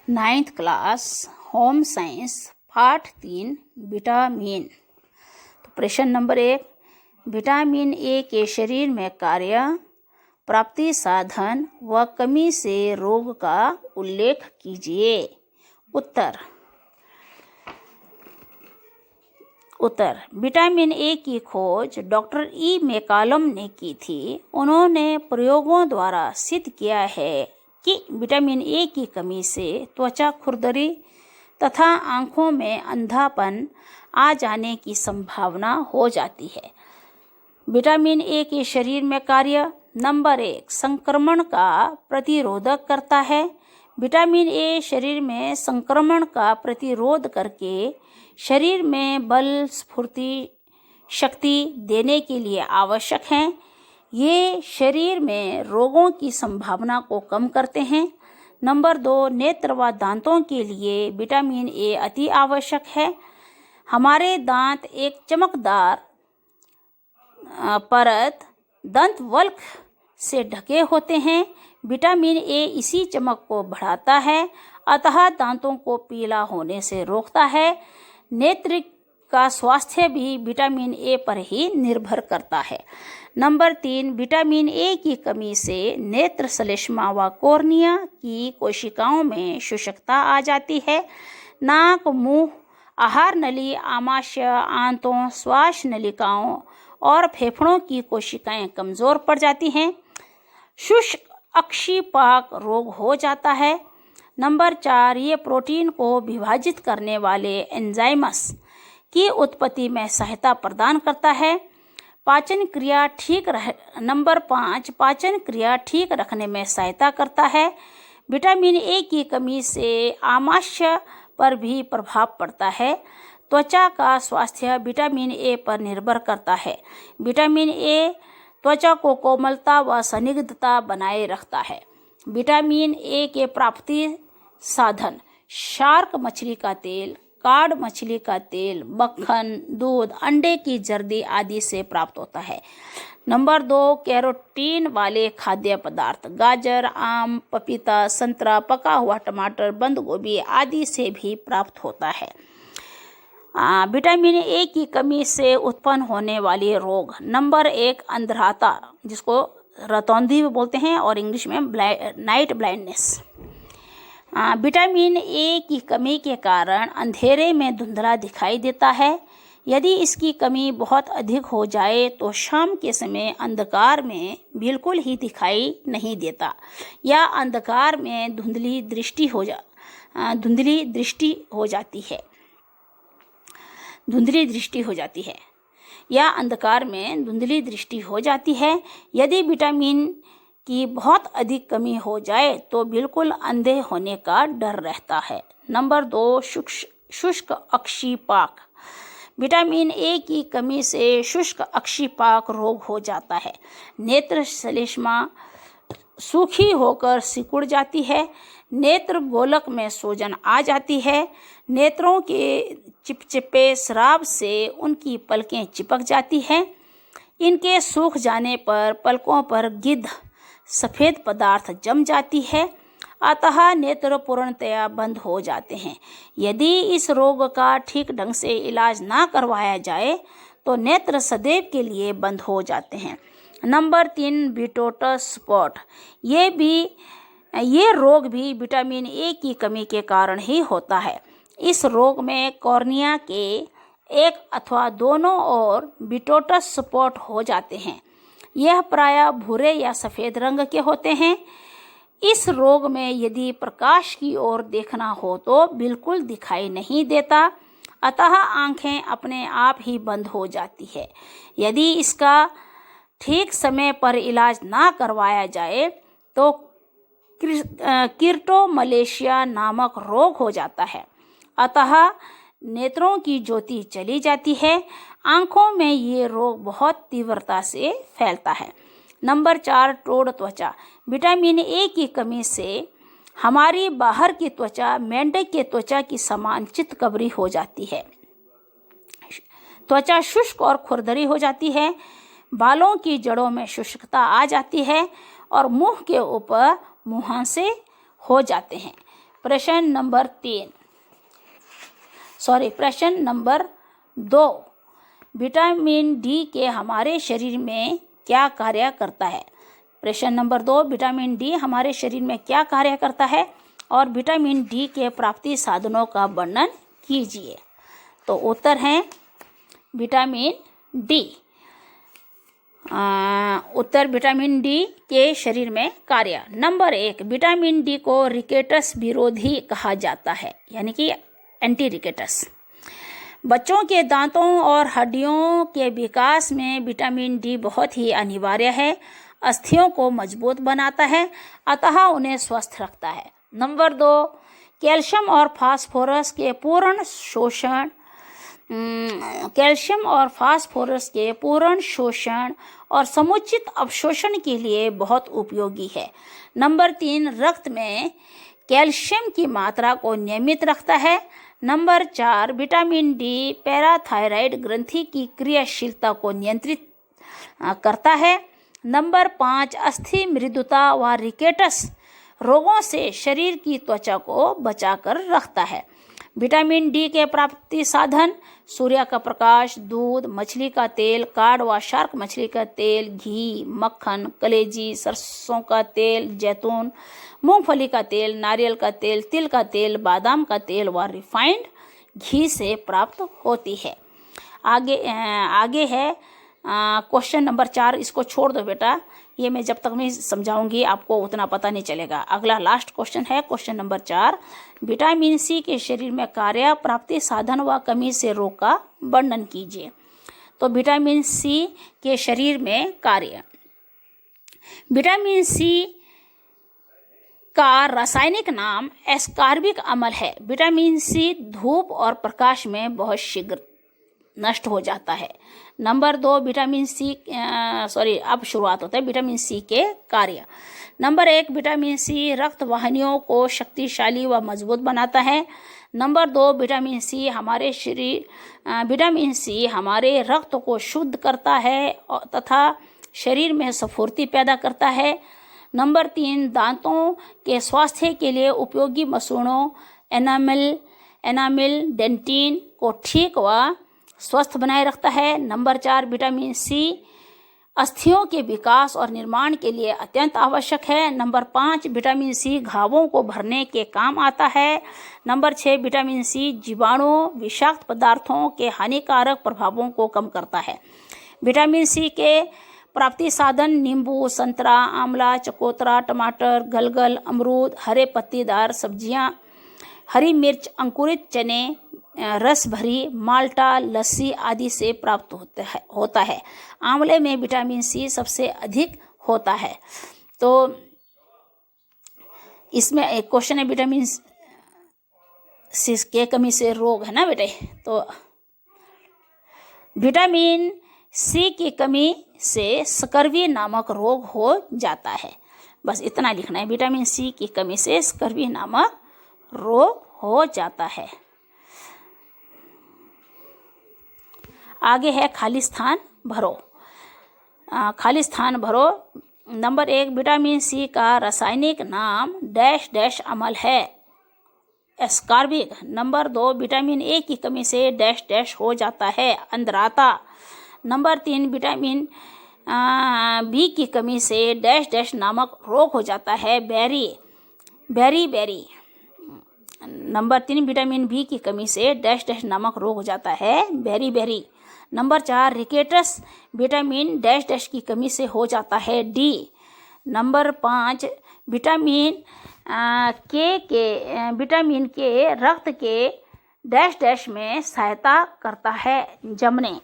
9th class home science पाठ 3 vitamin. तो प्रश्न नंबर 1, विटामिन ए के शरीर में कार्य, प्राप्ति, साधन व कमी से रोग का उल्लेख कीजिए। उत्तर विटामिन ए की खोज डॉक्टर ई मैकालम ने की थी। उन्होंने प्रयोगों द्वारा सिद्ध किया है कि विटामिन ए की कमी से त्वचा खुरदरी तथा आंखों में अंधापन आ जाने की संभावना हो जाती है। विटामिन ए के शरीर में कार्य, नंबर 1, संक्रमण का प्रतिरोधक करता है। विटामिन ए शरीर में संक्रमण का प्रतिरोध करके शरीर में बल, स्फूर्ति, शक्ति देने के लिए आवश्यक हैं। ये शरीर में रोगों की संभावना को कम करते हैं। नंबर 2, नेत्र व दांतों के लिए विटामिन ए अति आवश्यक है। हमारे दांत एक चमकदार परत दंतवल्क से ढके होते हैं। विटामिन ए इसी चमक को बढ़ाता है, अतः दांतों को पीला होने से रोकता है। नेत्र का स्वास्थ्य भी विटामिन ए पर ही निर्भर करता है। नंबर 3, विटामिन ए की कमी से नेत्र श्लेष्मा व कॉर्निया की कोशिकाओं में शुष्कता आ जाती है। नाक, मुंह, आहार नली, आमाशय, आंतों, श्वास नलिकाओं और फेफड़ों की कोशिकाएं कमजोर पड़ जाती हैं। शुष्क अक्षिपाक रोग हो जाता है। नंबर 4, ये प्रोटीन को विभाजित करने वाले एंजाइम्स की उत्पत्ति में सहायता प्रदान करता है। नंबर 5, पाचन क्रिया ठीक रखने में सहायता करता है। विटामिन ए की कमी से आमाशय पर भी प्रभाव पड़ता है। त्वचा का स्वास्थ्य विटामिन ए पर निर्भर करता है। विटामिन ए त्वचा को कोमलता व स्निग्धता बनाए रखता है। विटामिन ए के प्राप्ति साधन, शार्क मछली का तेल, काड मछली का तेल, मक्खन, दूध, अंडे की जर्दी आदि से प्राप्त होता है। नंबर 2, कैरोटीन वाले खाद्य पदार्थ, गाजर, आम, पपीता, संतरा, पका हुआ टमाटर, बंद गोभी आदि से भी प्राप्त होता है। विटामिन ए की कमी से उत्पन्न होने वाले रोग, नंबर 1, अंधराता, जिसको रतौंधी भी बोलते हैं और इंग्लिश में नाइट ब्लाइंडनेस। विटामिन ए की कमी के कारण अंधेरे में धुंधला दिखाई देता है। यदि इसकी कमी बहुत अधिक हो जाए तो शाम के समय अंधकार में बिल्कुल ही दिखाई नहीं देता या अंधकार में धुंधली दृष्टि हो जाती है या अंधकार में धुंधली दृष्टि हो जाती है। यदि विटामिन की बहुत अधिक कमी हो जाए तो बिल्कुल अंधे होने का डर रहता है। नंबर 2, शुष्क अक्षिपाक। विटामिन ए की कमी से शुष्क अक्षिपाक रोग हो जाता है। नेत्र श्लेष्मा सूखी होकर सिकुड़ जाती है। नेत्र गोलक में सूजन आ जाती है। नेत्रों के चिपचिपे स्राव से उनकी पलकें चिपक जाती हैं। इनके सूख जाने पर पलकों पर गिद्ध सफ़ेद पदार्थ जम जाती है, अतः नेत्र पूर्णतया बंद हो जाते हैं। यदि इस रोग का ठीक ढंग से इलाज ना करवाया जाए तो नेत्र सदैव के लिए बंद हो जाते हैं। नंबर 3, विटोटस स्पॉट। ये रोग भी विटामिन ए की कमी के कारण ही होता है। इस रोग में कॉर्निया के एक अथवा दोनों ओर विटोटस स्पॉट हो जाते हैं। यह प्रायः भूरे या सफ़ेद रंग के होते हैं। इस रोग में यदि प्रकाश की ओर देखना हो तो बिल्कुल दिखाई नहीं देता, अतः आंखें अपने आप ही बंद हो जाती है। यदि इसका ठीक समय पर इलाज ना करवाया जाए तो किर्टोमलेशिया नामक रोग हो जाता है, अतः नेत्रों की ज्योति चली जाती है। आंखों में ये रोग बहुत तीव्रता से फैलता है। नंबर 4, टोड़ त्वचा। विटामिन ए की कमी से हमारी बाहर की त्वचा मेंढक के त्वचा की समान चितकबरी हो जाती है। त्वचा शुष्क और खुरदरी हो जाती है। बालों की जड़ों में शुष्कता आ जाती है और मुंह के ऊपर मुहांसे हो जाते हैं। प्रश्न नंबर 2, विटामिन डी के हमारे शरीर में क्या कार्य करता है। प्रश्न नंबर 2, विटामिन डी हमारे शरीर में क्या कार्य करता है और विटामिन डी के प्राप्ति साधनों का वर्णन कीजिए। तो उत्तर है विटामिन डी। उत्तर विटामिन डी के शरीर में कार्य। नंबर 1, विटामिन डी को रिकेटस विरोधी कहा जाता है, यानी कि एंटी रिकेटस। बच्चों के दांतों और हड्डियों के विकास में विटामिन डी बहुत ही अनिवार्य है। अस्थियों को मजबूत बनाता है, अतः उन्हें स्वस्थ रखता है। नंबर 2, कैल्शियम और फास्फोरस के पूर्ण शोषण और समुचित अवशोषण के लिए बहुत उपयोगी है। नंबर 3, रक्त में कैल्शियम की मात्रा को नियमित रखता है। नंबर 4, विटामिन डी पैराथायराइड ग्रंथि की क्रियाशीलता को नियंत्रित करता है। नंबर 5, अस्थि मृदुता व रिकेटस रोगों से शरीर की त्वचा को बचाकर रखता है। विटामिन डी के प्राप्ति साधन सूर्य का प्रकाश, दूध, मछली का तेल, कार्ड व शार्क मछली का तेल, घी, मक्खन, कलेजी, सरसों का तेल, जैतून, मूंगफली का तेल, नारियल का तेल, तिल का तेल, बादाम का तेल व रिफाइंड घी से प्राप्त होती है। आगे है क्वेश्चन नंबर 4, इसको छोड़ दो बेटा, ये मैं जब तक नहीं समझाऊंगी आपको उतना पता नहीं चलेगा। अगला लास्ट क्वेश्चन है क्वेश्चन नंबर 4, विटामिन सी के शरीर में कार्य, प्राप्ति साधन व कमी से रोग का वर्णन कीजिए। तो विटामिन सी के शरीर में कार्य। विटामिन सी का रासायनिक नाम एस्कॉर्बिक अम्ल है। विटामिन सी धूप और प्रकाश में बहुत शीघ्र नष्ट हो जाता है। नंबर 2, विटामिन सी अब शुरुआत होता है विटामिन सी के कार्य। नंबर 1, विटामिन सी रक्त वाहिनियों को शक्तिशाली व मजबूत बनाता है। नंबर 2, विटामिन सी हमारे रक्त को शुद्ध करता है तथा शरीर में स्फूर्ति पैदा करता है। नंबर 3, दांतों के स्वास्थ्य के लिए उपयोगी मसूड़ों एनामिल डेंटिन को ठीक व स्वस्थ बनाए रखता है। नंबर 4, विटामिन सी अस्थियों के विकास और निर्माण के लिए अत्यंत आवश्यक है। नंबर 5, विटामिन सी घावों को भरने के काम आता है। नंबर 6, विटामिन सी जीवाणु विषाक्त पदार्थों के हानिकारक प्रभावों को कम करता है। विटामिन सी के प्राप्ति साधन नींबू, संतरा, आंवला, चकोतरा, टमाटर, गलगल, अमरूद, हरे पत्तीदार सब्जियां, हरी मिर्च, अंकुरित चने, रस भरी माल्टा, लस्सी आदि से प्राप्त होता है। आंवले में विटामिन सी सबसे अधिक होता है। तो इसमें एक क्वेश्चन है विटामिन सी के कमी से रोग, है ना बेटे। तो विटामिन सी की कमी से स्कर्वी नामक रोग हो जाता है। बस इतना लिखना है, विटामिन सी की कमी से स्कर्वी नामक रोग हो जाता है। आगे है खाली स्थान भरो। नंबर 1, विटामिन सी का रासायनिक नाम डैश डैश अम्ल है, एस्कॉर्बिक। नंबर 2, विटामिन ए की कमी से डैश डैश हो जाता है, अंधराता। नंबर 3, विटामिन बी की कमी से डैश डैश नामक रोग हो जाता है, बेरी। नंबर 3, विटामिन बी की कमी से डैश डैश नामक रोग हो जाता है, बेरी। Number 4, rickets vitamin dash dash की कमी से हो जाता है, डी। नंबर 5, विटामिन के रक्त के डैश डैश में सहायता करता है, जमने।